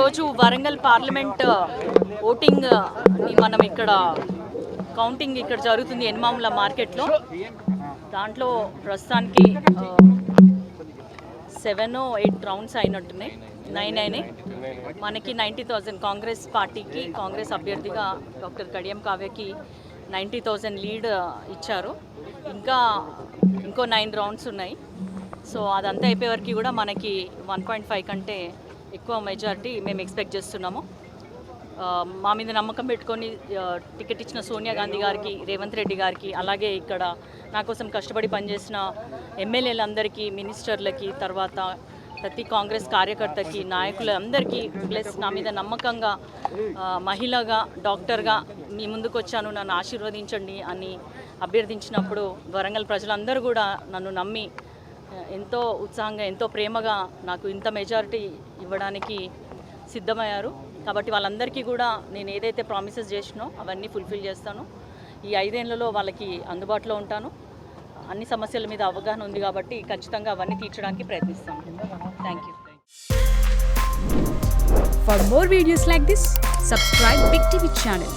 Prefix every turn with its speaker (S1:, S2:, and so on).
S1: ఈరోజు Warangal parliament voting మనం ఇక్కడ కౌంటింగ్ ఇక్కడ జరుగుతుంది ఎన్మాముల మార్కెట్లో. దాంట్లో ప్రస్తుతానికి 7-8 రౌండ్స్ అయినట్టున్నాయి, 9 అయినాయి. మనకి 90,000 కాంగ్రెస్ పార్టీకి, కాంగ్రెస్ అభ్యర్థిగా డాక్టర్ కడియం కావ్యకి 90,000 లీడ్ ఇచ్చారు. ఇంకో 9 రౌండ్స్ ఉన్నాయి. సో అదంతా అయిపోయే వరకు కూడా మనకి 1.5 కంటే ఎక్కువ మెజారిటీ మేము ఎక్స్పెక్ట్ చేస్తున్నాము. మా మీద నమ్మకం పెట్టుకొని టికెట్ ఇచ్చిన సోనియా గాంధీ గారికి, రేవంత్ రెడ్డి గారికి, అలాగే ఇక్కడ నా కోసం కష్టపడి పనిచేసిన ఎమ్మెల్యేలందరికీ, మినిస్టర్లకి, తర్వాత ప్రతి కాంగ్రెస్ కార్యకర్తకి, నాయకులందరికీ, ప్లస్ నా మీద నమ్మకంగా మహిళగా, డాక్టర్గా మీ ముందుకు వచ్చాను, నన్ను ఆశీర్వదించండి అని అభ్యర్థించినప్పుడు వరంగల్ ప్రజలందరూ కూడా నన్ను నమ్మి ఎంతో ఉత్సాహంగా, ఎంతో ప్రేమగా నాకు ఇంత మెజారిటీ ఇవ్వడానికి సిద్ధమయ్యారు. కాబట్టి వాళ్ళందరికీ కూడా నేను ఏదైతే ప్రామిసెస్ చేసినో అవన్నీ ఫుల్ఫిల్ చేస్తాను. ఈ 5 ఏళ్లలో వాళ్ళకి అందుబాటులో ఉంటాను. అన్ని సమస్యల మీద అవగాహన ఉంది కాబట్టి ఖచ్చితంగా అవన్నీ తీర్చడానికి ప్రయత్నిస్తాను. Thank you.
S2: For more videos like this, subscribe Big TV channel.